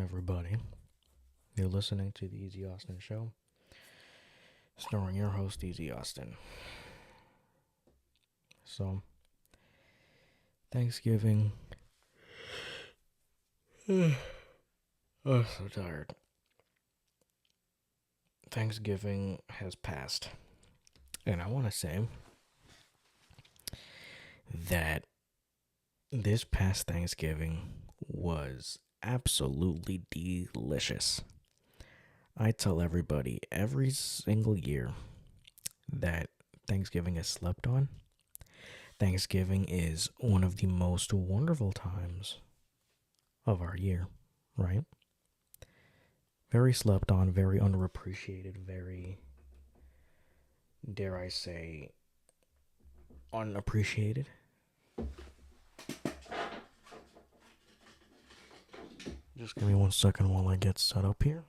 everybody. You're listening to the Eazy-Austin show, starring your host, Eazy-Austin. So, Thanksgiving. Oh, so tired. Thanksgiving has passed. And I want to say that this past Thanksgiving was absolutely delicious. I tell everybody every single year that Thanksgiving is slept on. Thanksgiving is one of the most wonderful times of our year, right? Very slept on, very underappreciated, very, dare I say, unappreciated. Just give me 1 second while I get set up here.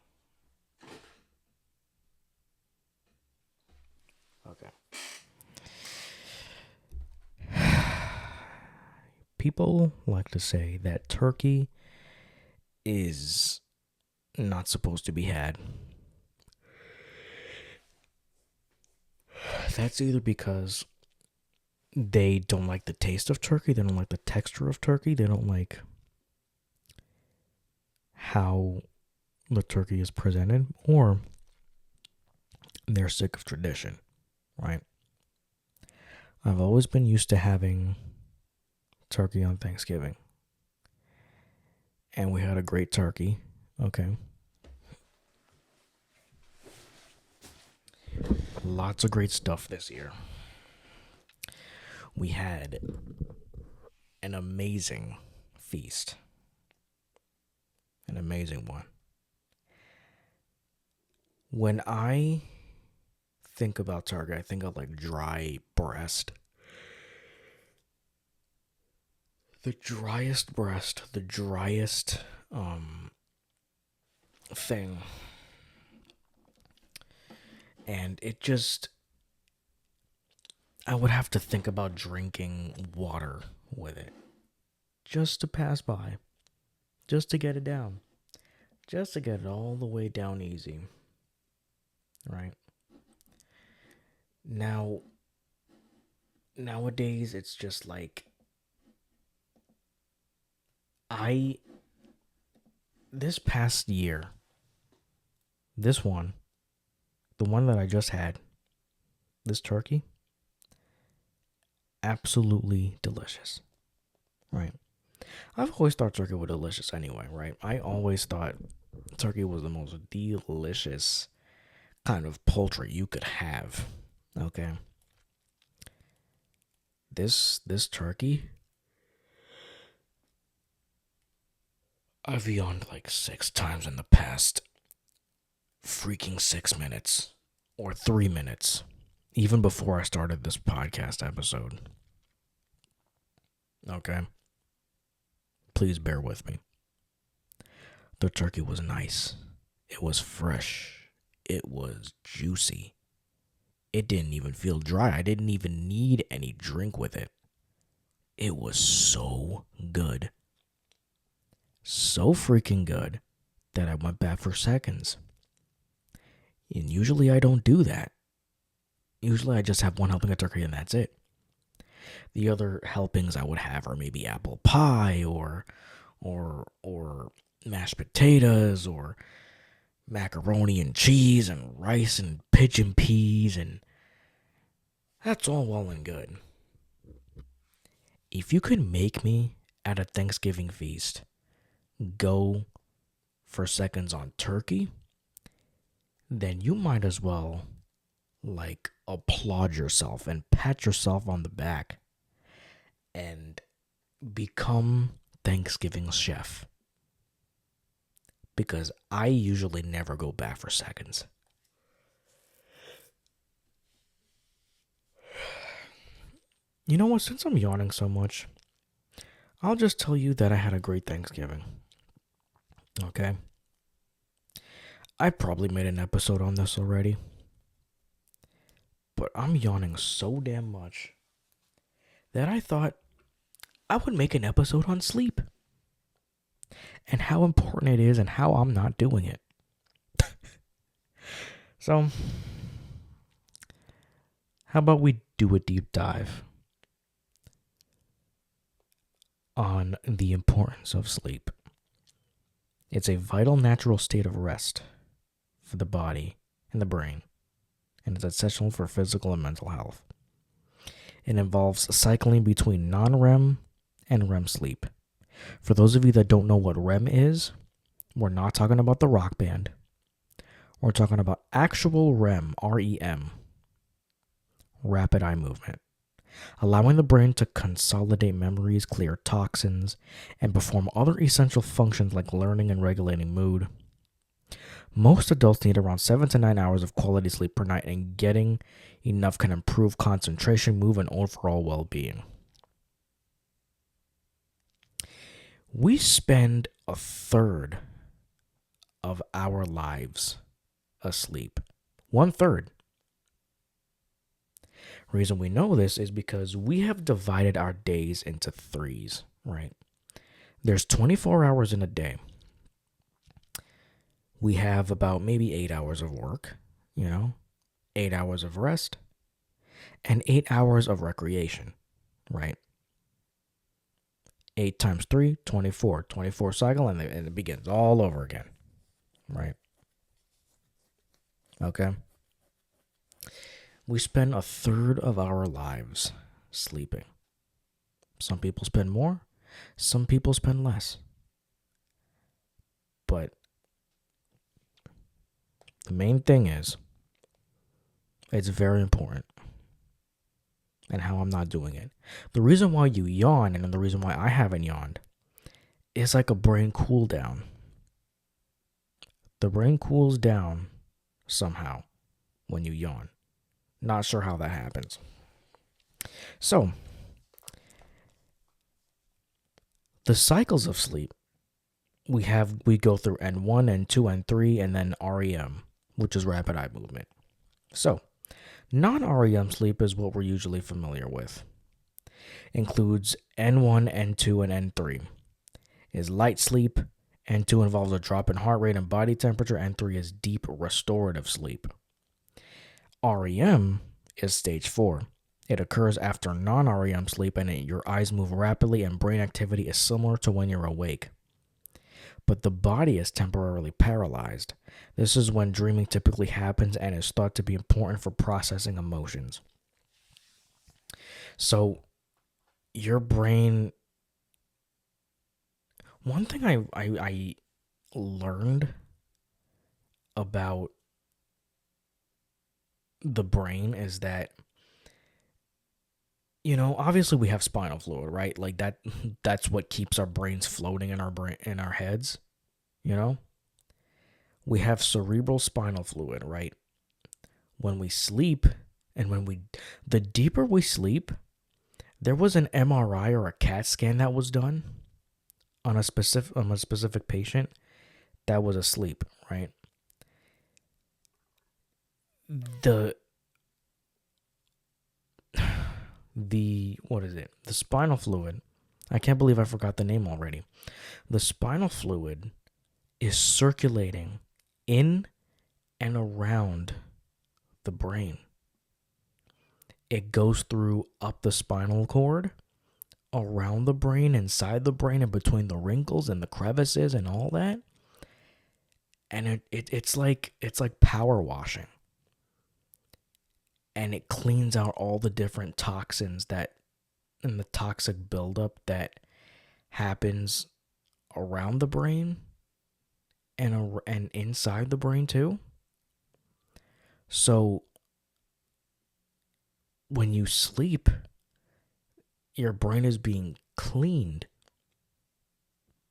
Okay. People like to say that turkey is not supposed to be had. That's either because they don't like the taste of turkey, they don't like the texture of turkey, they don't like how the turkey is presented, or they're sick of tradition, right? I've always been used to having turkey on Thanksgiving. And we had a great turkey, okay? Lots of great stuff this year. We had an amazing feast. An amazing one. When I think about turkey, I think of like dry breast. The driest breast, the driest thing. And it just, I would have to think about drinking water with it. Just to pass by. Just to get it down. Just to get it all the way down easy. Right? Now, nowadays, it's just like, this past year, this one, the one that I just had, this turkey, absolutely delicious, right? I've always thought turkey was delicious anyway, right? I always thought turkey was the most delicious kind of poultry you could have, okay? This turkey, I've yawned like 6 times in the past freaking 6 minutes or 3 minutes, even before I started this podcast episode. Okay? Please bear with me. The turkey was nice. It was fresh. It was juicy. It didn't even feel dry. I didn't even need any drink with it. It was so good. So freaking good that I went back for seconds. And usually I don't do that. Usually I just have one helping of turkey and that's it. The other helpings I would have are maybe apple pie or mashed potatoes or macaroni and cheese and rice and pigeon peas, and that's all well and good. If you could make me at a Thanksgiving feast go for seconds on turkey, then you might as well like applaud yourself and pat yourself on the back and become Thanksgiving's chef. Because I usually never go back for seconds. You know what? Since I'm yawning so much, I'll just tell you that I had a great Thanksgiving. Okay? I probably made an episode on this already. But I'm yawning so damn much that I thought I would make an episode on sleep. and how important it is and how I'm not doing it. So, how about we do a deep dive on the importance of sleep? It's a vital natural state of rest for the body and the brain, and it's essential for physical and mental health. It involves cycling between non-REM and REM sleep. For those of you that don't know what REM is, we're not talking about the rock band. We're talking about actual REM, R-E-M, rapid eye movement, allowing the brain to consolidate memories, clear toxins, and perform other essential functions like learning and regulating mood. Most adults need around 7 to 9 hours of quality sleep per night, and getting enough can improve concentration, mood, and overall well-being. We spend a third of our lives asleep. 1/3. Reason we know this is because we have divided our days into threes, right? There's 24 hours in a day. We have about maybe 8 hours of work, 8 hours of rest, and 8 hours of recreation, right? 8 times 3, 24. 24 cycle, and it begins all over again, right? Okay? We spend a third of our lives sleeping. Some people spend more, some people spend less. But the main thing is, it's very important, and how I'm not doing it. The reason why you yawn, and the reason why I haven't yawned, is like a brain cool down. The brain cools down somehow when you yawn. Not sure how that happens. So, the cycles of sleep, we go through N1, N2, N3, and then REM, which is rapid eye movement. So, non-REM sleep is what we're usually familiar with. Includes N1, N2, and N3. Is light sleep. N2 involves a drop in heart rate and body temperature. N3 is deep restorative sleep. REM is stage 4. It occurs after non-REM sleep, and your eyes move rapidly and brain activity is similar to when you're awake. But the body is temporarily paralyzed. This is when dreaming typically happens and is thought to be important for processing emotions. So, your brain... One thing I learned about the brain is that, obviously we have spinal fluid, right? Like that's what keeps our brains floating in our heads, We have cerebral spinal fluid, right? When we sleep, and the deeper we sleep, there was an MRI or a CAT scan that was done on a specific patient that was asleep, right? The what is it? The spinal fluid. I can't believe I forgot the name already. The spinal fluid is circulating in and around the brain. It goes through up the spinal cord, around the brain, inside the brain, and between the wrinkles and the crevices and all that. And it's like power washing. And it cleans out all the different toxins and the toxic buildup that happens around the brain and inside the brain too. So when you sleep, your brain is being cleaned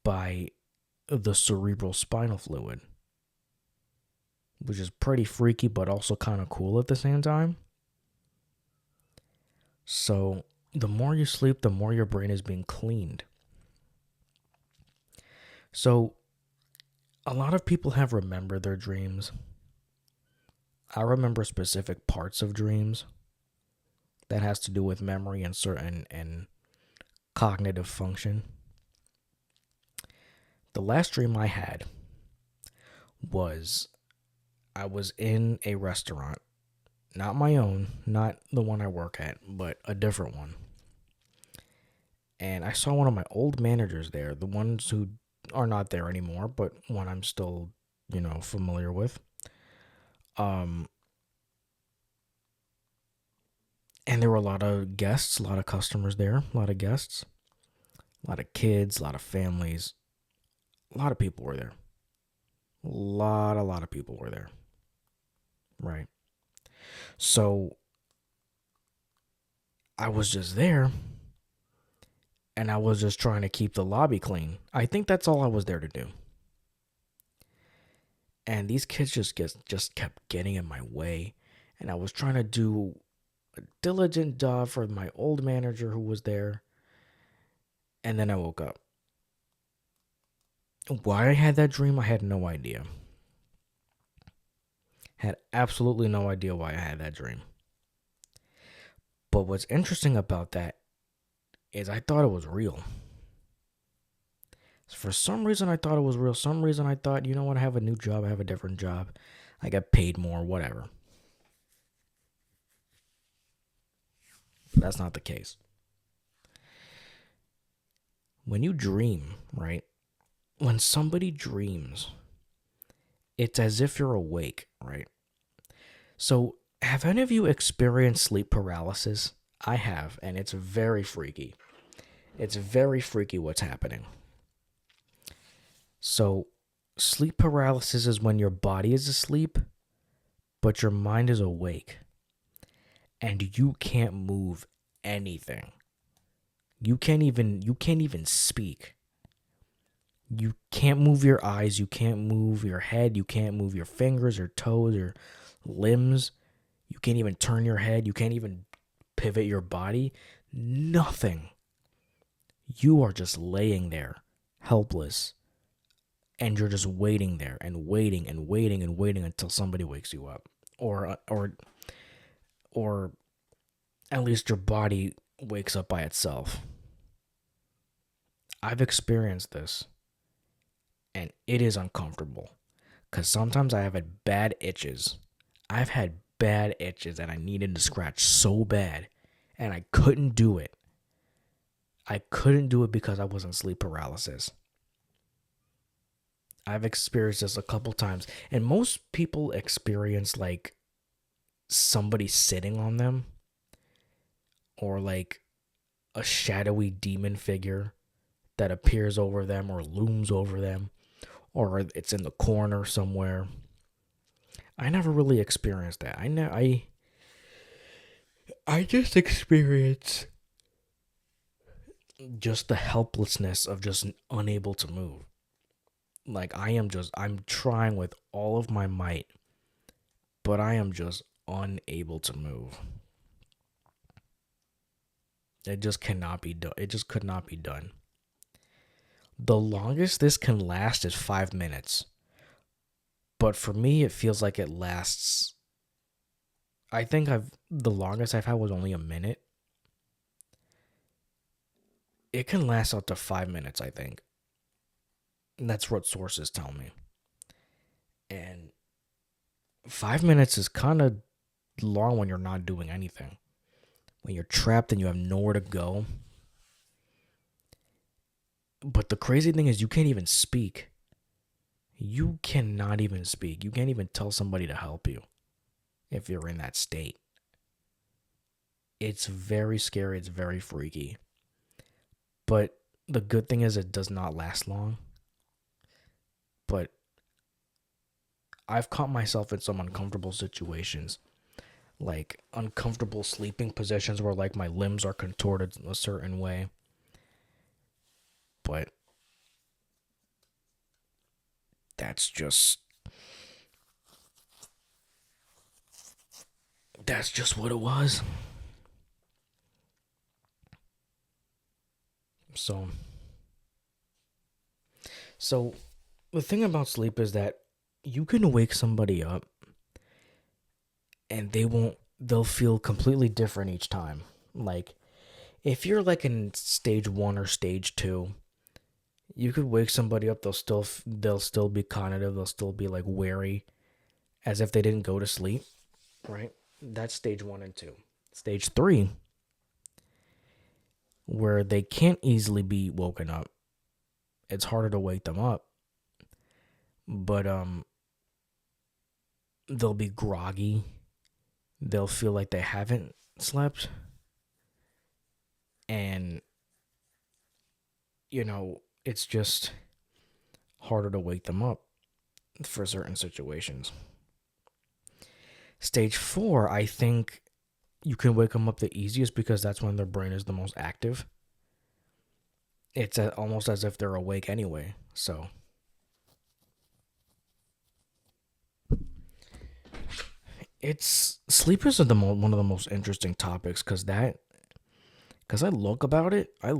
by the cerebral spinal fluid, which is pretty freaky but also kind of cool at the same time. So the more you sleep, the more your brain is being cleaned. So a lot of people have remembered their dreams. I remember specific parts of dreams. That has to do with memory and certain and cognitive function. The last dream I had was I was in a restaurant, not my own, not the one I work at, but a different one. And I saw one of my old managers there, the ones who are not there anymore, but one I'm still, familiar with. Um, and there were a lot of guests, a lot of customers there, a lot of guests, a lot of kids, a lot of families, a lot of people were there. A lot of people were there. Right. So I was just there and I was just trying to keep the lobby clean. I think that's all I was there to do. And these kids just kept getting in my way, and I was trying to do a diligent job for my old manager who was there. And then I woke up. Why I had that dream, I had no idea. Had absolutely no idea why I had that dream. But what's interesting about that is I thought it was real. For some reason, I thought it was real. Some reason I thought, you know what, I have a new job, I have a different job, I get paid more, whatever. But that's not the case. When you dream, right? When somebody dreams, it's as if you're awake, right? So, have any of you experienced sleep paralysis? I have, and it's very freaky. It's very freaky what's happening. So, sleep paralysis is when your body is asleep, but your mind is awake. And you can't move anything. You can't even speak. You can't move your eyes, you can't move your head, you can't move your fingers or toes or limbs. You can't even turn your head, you can't even pivot your body. Nothing. You are just laying there, helpless. And you're just waiting there and waiting and waiting and waiting until somebody wakes you up. Or at least your body wakes up by itself. I've experienced this, and it is uncomfortable because sometimes I have had bad itches. I've had bad itches and I needed to scratch so bad, and I couldn't do it. I couldn't do it because I was in sleep paralysis. I've experienced this a couple times, and most people experience like somebody sitting on them, or like a shadowy demon figure that appears over them or looms over them, or it's in the corner somewhere. I never really experienced that. I just experienced just the helplessness of just unable to move. Like I'm trying with all of my might, but I am just unable to move. It just cannot be done. It just could not be done. The longest this can last is 5 minutes. But for me, it feels like it lasts. I think the longest I've had was only a minute. It can last up to 5 minutes, I think. And that's what sources tell me. And 5 minutes is kind of long when you're not doing anything. When you're trapped and you have nowhere to go. But the crazy thing is you can't even speak. You cannot even speak. You can't even tell somebody to help you if you're in that state. It's very scary. It's very freaky. But the good thing is it does not last long. But I've caught myself in some uncomfortable situations. Like uncomfortable sleeping positions where like my limbs are contorted in a certain way. But that's just what it was. So the thing about sleep is that you can wake somebody up and they'll feel completely different each time. Like if you're like in stage 1 or stage 2, You could wake somebody up, they'll still be cognitive, they'll still be like wary, as if they didn't go to sleep, right? That's stage 1 and 2. Stage 3, where they can't easily be woken up. It's harder to wake them up, but they'll be groggy. They'll feel like they haven't slept, and it's just harder to wake them up for certain situations. Stage 4, I think you can wake them up the easiest because that's when their brain is the most active. It's almost as if they're awake anyway. So it's sleep is one of the most interesting topics because I look about it. I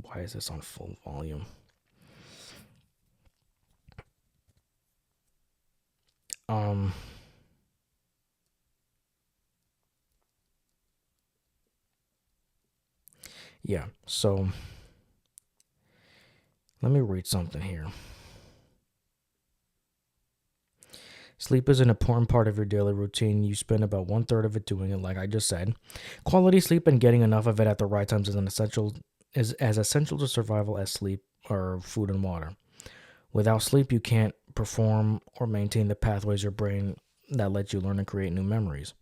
why is this on full volume? Um, yeah. So let me read something here. Sleep is an important part of your daily routine. You spend about 1/3 of it doing it, like I just said. Quality sleep and getting enough of it at the right times is as essential to survival as sleep or food and water. Without sleep, you can't perform or maintain the pathways your brain that let you learn and create new memories.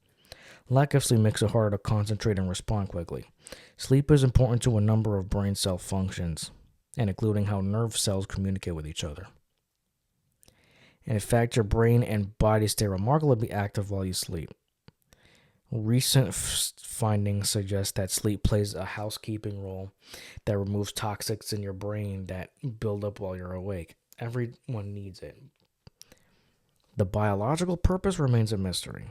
Lack of sleep makes it harder to concentrate and respond quickly. Sleep is important to a number of brain cell functions, and including how nerve cells communicate with each other. And in fact, your brain and body stay remarkably active while you sleep. Recent findings suggest that sleep plays a housekeeping role that removes toxics in your brain that build up while you're awake. Everyone needs it. The biological purpose remains a mystery.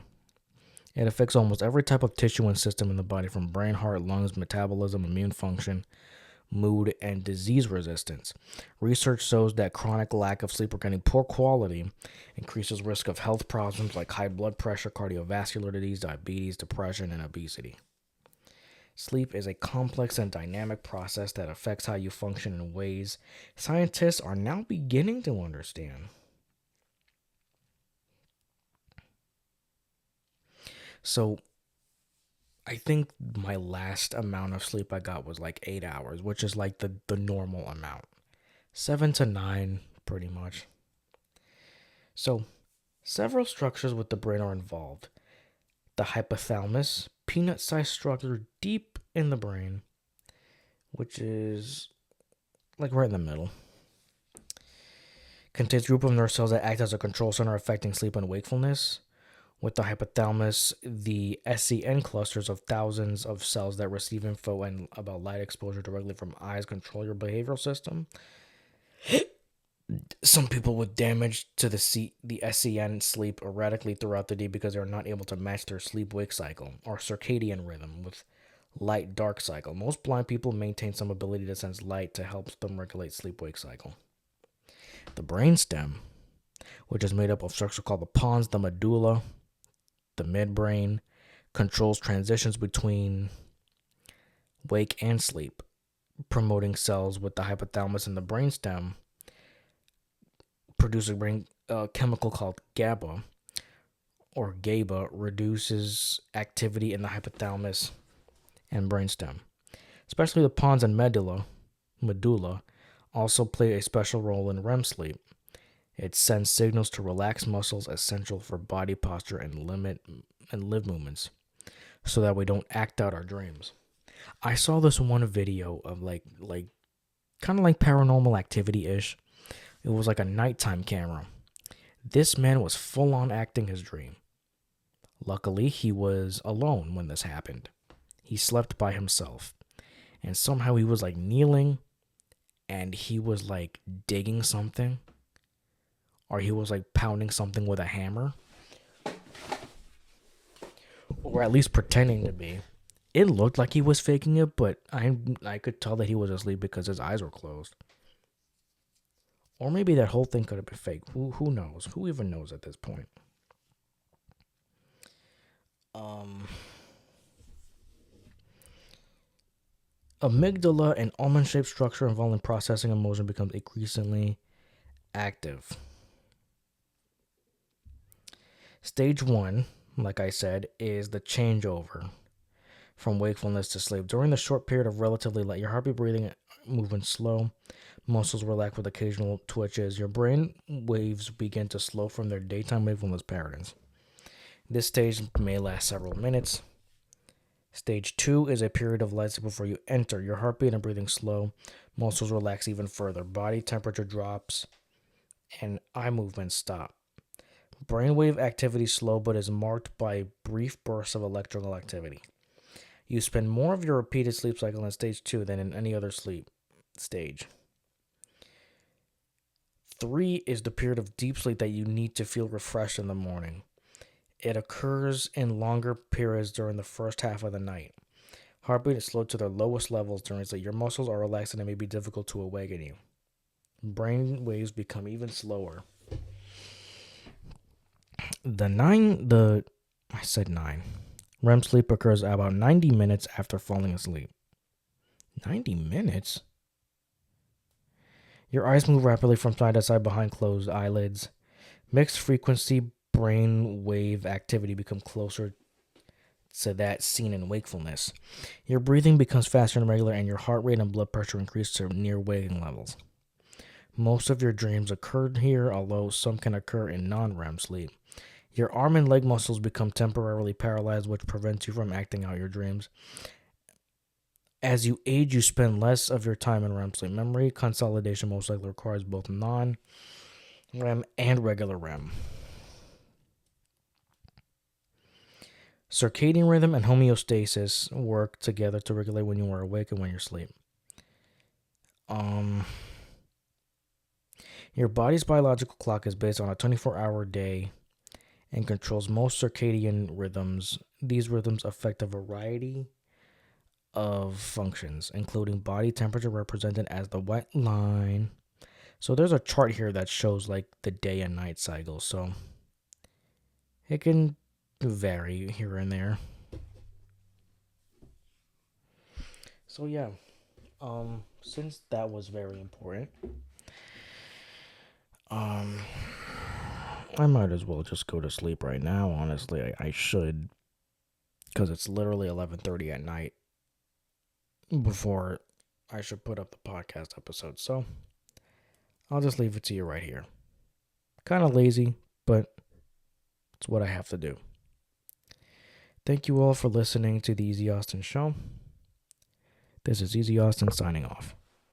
It affects almost every type of tissue and system in the body, from brain, heart, lungs, metabolism, immune function, mood, and disease resistance. Research shows that chronic lack of sleep or getting poor quality increases risk of health problems like high blood pressure, cardiovascular disease, diabetes, depression, and obesity. Sleep is a complex and dynamic process that affects how you function in ways scientists are now beginning to understand. So, I think my last amount of sleep I got was like 8 hours, which is like the normal amount. 7 to 9, pretty much. So, several structures with the brain are involved. The hypothalamus, peanut sized structure deep in the brain, which is like right in the middle, contains a group of nerve cells that act as a control center affecting sleep and wakefulness. With the hypothalamus, the SCN clusters of thousands of cells that receive info and about light exposure directly from eyes control your behavioral system. Some people with damage to the SCN sleep erratically throughout the day because they are not able to match their sleep-wake cycle or circadian rhythm with light-dark cycle. Most blind people maintain some ability to sense light to help them regulate sleep-wake cycle. The brainstem, which is made up of structures called the pons, the medulla, the midbrain, controls transitions between wake and sleep, promoting cells with the hypothalamus and the brainstem produce a brain chemical called GABA, or GABA, reduces activity in the hypothalamus and brainstem. Especially the pons and medulla also play a special role in REM sleep. It sends signals to relax muscles essential for body posture and live movements, so that we don't act out our dreams. I saw this one video of like kind of like paranormal activity ish. It was like a nighttime camera. This man was full on acting his dream. Luckily, he was alone when this happened. He slept by himself. And somehow he was like kneeling and he was like digging something, or he was like pounding something with a hammer, or at least pretending to be. It looked like he was faking it, but I could tell that he was asleep because his eyes were closed. Or maybe that whole thing could have been fake. Who knows? Who even knows at this point? Um Amygdala, an almond-shaped structure involved in processing emotion, becomes increasingly active. Stage 1, like I said, is the changeover from wakefulness to sleep. During the short period of relatively light, your heartbeat, breathing, movement slow, muscles relax with occasional twitches, your brain waves begin to slow from their daytime wakefulness patterns. This stage may last several minutes. Stage 2 is a period of light sleep before you enter. Your heartbeat and breathing slow, muscles relax even further, body temperature drops, and eye movements stop. Brainwave activity slow but is marked by brief bursts of electrical activity. You spend more of your repeated sleep cycle in stage 2 than in any other sleep stage. 3 is the period of deep sleep that you need to feel refreshed in the morning. It occurs in longer periods during the first half of the night. Heartbeat is slowed to their lowest levels during sleep. Your muscles are relaxed and it may be difficult to awaken you. Brain waves become even slower. I said 9. REM sleep occurs about 90 minutes after falling asleep. 90 minutes? Your eyes move rapidly from side to side behind closed eyelids. Mixed frequency brain wave activity becomes closer to that seen in wakefulness. Your breathing becomes faster and regular, and your heart rate and blood pressure increase to near waking levels. Most of your dreams occurred here, although some can occur in non-REM sleep. Your arm and leg muscles become temporarily paralyzed, which prevents you from acting out your dreams. As you age, you spend less of your time in REM sleep. Memory consolidation most likely requires both non-REM and regular REM. Circadian rhythm and homeostasis work together to regulate when you are awake and when you're asleep. Your body's biological clock is based on a 24-hour day and controls most circadian rhythms. These rhythms affect a variety of functions, including body temperature represented as the white line. So there's a chart here that shows like the day and night cycle. So it can vary here and there. So yeah, since that was very important, I might as well just go to sleep right now. Honestly, I should, because it's literally 11:30 at night before I should put up the podcast episode. So I'll just leave it to you right here. Kind of lazy, but it's what I have to do. Thank you all for listening to the Eazy-Austin Show. This is Eazy-Austin signing off.